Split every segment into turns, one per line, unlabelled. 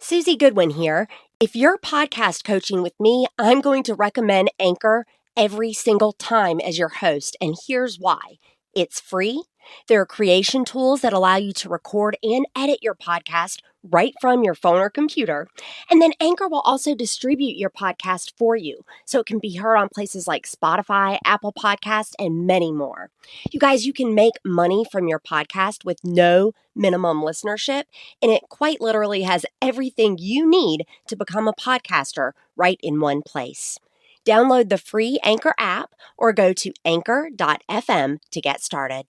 Susie Goodwin here. If you're podcast coaching with me, I'm going to recommend Anchor every single time as your host, and here's why. It's free. There are creation tools that allow you to record and edit your podcast right from your phone or computer. And then Anchor will also distribute your podcast for you, so it can be heard on places like Spotify, Apple Podcasts, and many more. You guys, you can make money from your podcast with no minimum listenership, and it quite literally has everything you need to become a podcaster right in one place. Download the free Anchor app or go to anchor.fm to get started.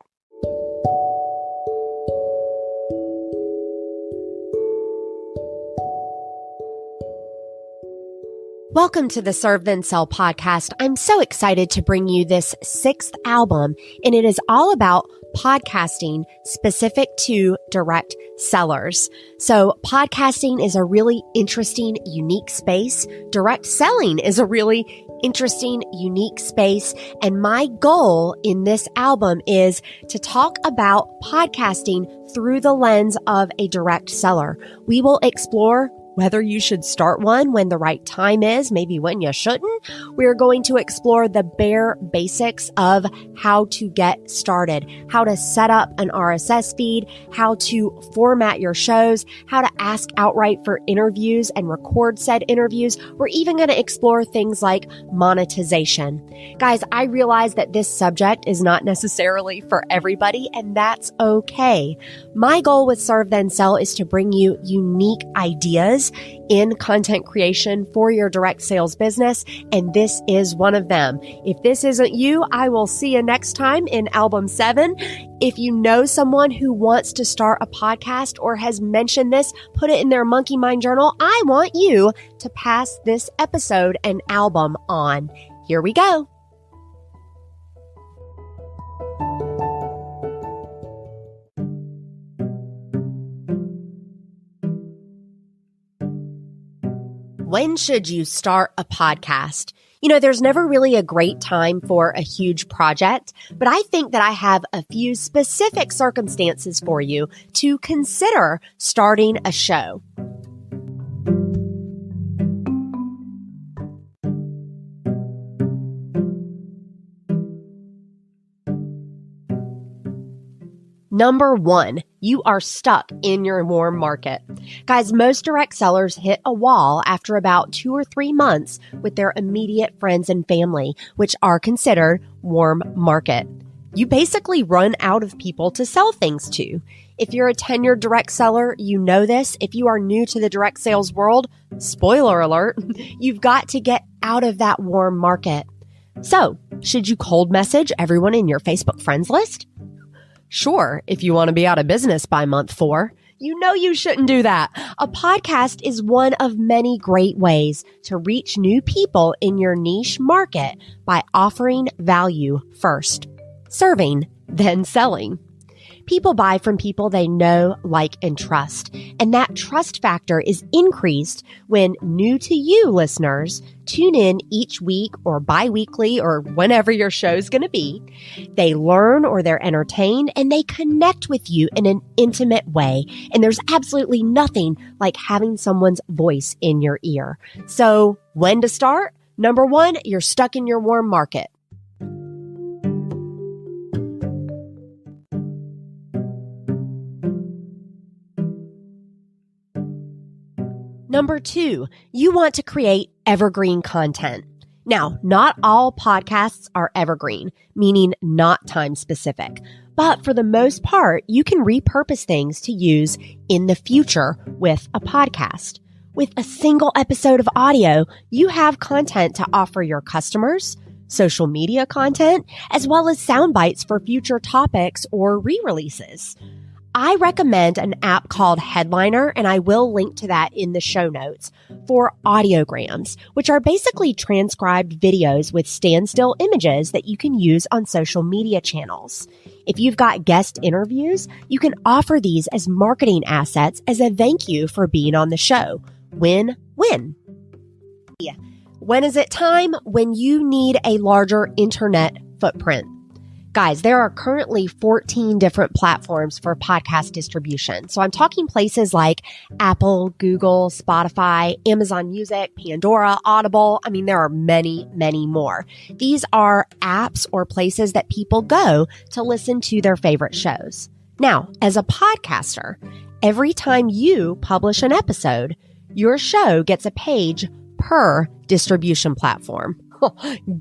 Welcome to the Serve Then Sell podcast. I'm so excited to bring you this 6th album, and it is all about podcasting specific to direct sellers. So podcasting is a really interesting, unique space. Direct selling is a really interesting, unique space. And my goal in this album is to talk about podcasting through the lens of a direct seller. We will explore whether you should start one when the right time is, maybe when you shouldn't. We're going to explore the bare basics of how to get started, how to set up an RSS feed, how to format your shows, how to ask outright for interviews and record said interviews. We're even going to explore things like monetization. Guys, I realize that this subject is not necessarily for everybody, and that's okay. My goal with Serve Then Sell is to bring you unique ideas in content creation for your direct sales business, and this is one of them. If this isn't you, I will see you next time in album 7. If you know someone who wants to start a podcast or has mentioned this, put it in their Monkey Mind journal. I want you to pass this episode and album on. Here we go. When should you start a podcast? You know, there's never really a great time for a huge project, but I think that I have a few specific circumstances for you to consider starting a show. Number 1, you are stuck in your warm market. Guys, most direct sellers hit a wall after about 2 or 3 months with their immediate friends and family, which are considered warm market. You basically run out of people to sell things to. If you're a tenured direct seller, you know this. If you are new to the direct sales world, spoiler alert, you've got to get out of that warm market. So, should you cold message everyone in your Facebook friends list? Sure, if you want to be out of business by month 4. You know you shouldn't do that. A podcast is one of many great ways to reach new people in your niche market by offering value first, serving, then selling. People buy from people they know, like, and trust. And that trust factor is increased when new to you listeners tune in each week or bi-weekly or whenever your show's going to be. They learn or they're entertained and they connect with you in an intimate way. And there's absolutely nothing like having someone's voice in your ear. So when to start? Number 1, you're stuck in your warm market. Number 2, you want to create evergreen content. Now, not all podcasts are evergreen, meaning not time specific. But for the most part, you can repurpose things to use in the future with a podcast. With a single episode of audio, you have content to offer your customers, social media content, as well as sound bites for future topics or re-releases. I recommend an app called Headliner, and I will link to that in the show notes, for audiograms, which are basically transcribed videos with standstill images that you can use on social media channels. If you've got guest interviews, you can offer these as marketing assets as a thank you for being on the show. Win-win. When is it time? When you need a larger internet footprint. Guys, there are currently 14 different platforms for podcast distribution. So I'm talking places like Apple, Google, Spotify, Amazon Music, Pandora, Audible. I mean, there are many, many more. These are apps or places that people go to listen to their favorite shows. Now, as a podcaster, every time you publish an episode, your show gets a page per distribution platform.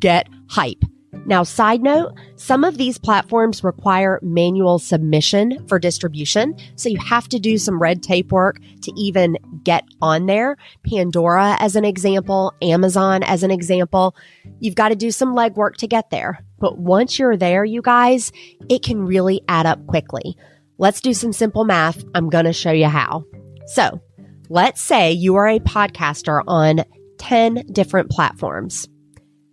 Get hype. Now, side note, some of these platforms require manual submission for distribution, so you have to do some red tape work to even get on there. Pandora as an example, Amazon as an example. You've got to do some legwork to get there. But once you're there, you guys, it can really add up quickly. Let's do some simple math. I'm going to show you how. So, let's say you are a podcaster on 10 different platforms.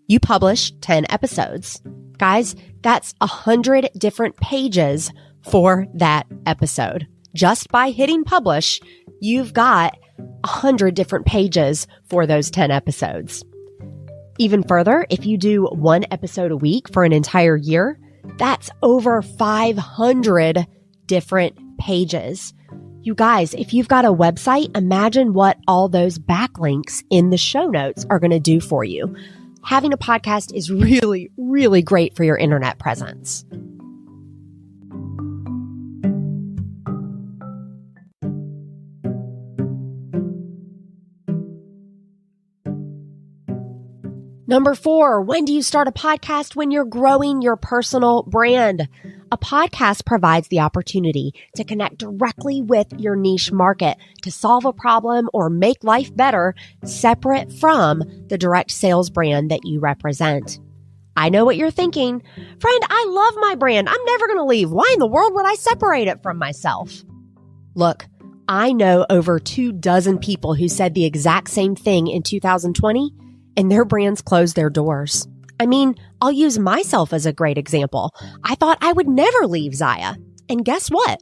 You publish 10 episodes. Guys, that's 100 different pages for that episode. Just by hitting publish, you've got 100 different pages for those 10 episodes. Even further, if you do one episode a week for an entire year, that's over 500 different pages. You guys, if you've got a website, imagine what all those backlinks in the show notes are going to do for you. Having a podcast is really, really great for your internet presence. Number 4, when do you start a podcast? When you're growing your personal brand. A podcast provides the opportunity to connect directly with your niche market to solve a problem or make life better, separate from the direct sales brand that you represent. I know what you're thinking. Friend, I love my brand. I'm never going to leave. Why in the world would I separate it from myself? Look, I know over 24 people who said the exact same thing in 2020, and their brands closed their doors. I mean, I'll use myself as a great example. I thought I would never leave Zaya. And guess what?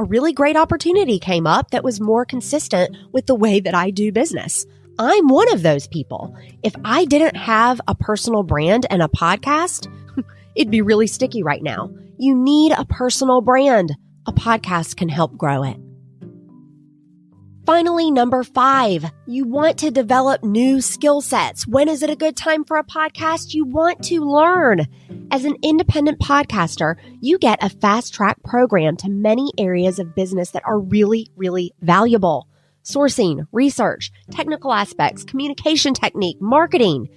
A really great opportunity came up that was more consistent with the way that I do business. I'm one of those people. If I didn't have a personal brand and a podcast, it'd be really sticky right now. You need a personal brand. A podcast can help grow it. Finally, number 5, you want to develop new skill sets. When is it a good time for a podcast? You want to learn. As an independent podcaster, you get a fast track program to many areas of business that are really, really valuable. Sourcing, research, technical aspects, communication technique, marketing.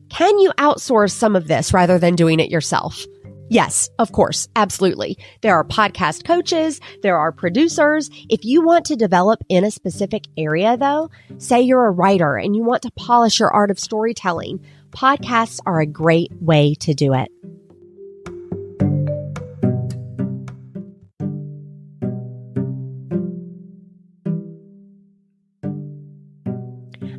Can you outsource some of this rather than doing it yourself? Yes, of course. Absolutely. There are podcast coaches. There are producers. If you want to develop in a specific area, though, say you're a writer and you want to polish your art of storytelling, podcasts are a great way to do it.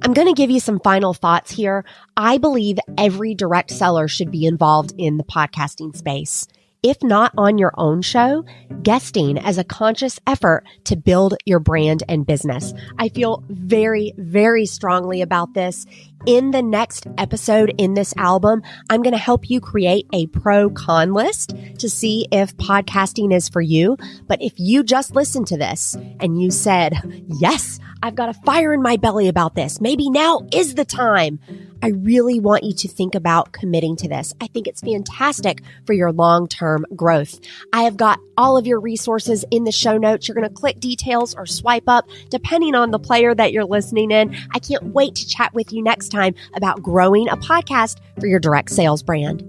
I'm going to give you some final thoughts here. I believe every direct seller should be involved in the podcasting space. If not on your own show, guesting as a conscious effort to build your brand and business. I feel very, very strongly about this. In the next episode in this album, I'm going to help you create a pro-con list to see if podcasting is for you. But if you just listened to this and you said, yes, I've got a fire in my belly about this, maybe now is the time, I really want you to think about committing to this. I think it's fantastic for your long-term growth. I have got all of your resources in the show notes. You're going to click details or swipe up, depending on the player that you're listening in. I can't wait to chat with you next time about growing a podcast for your direct sales brand.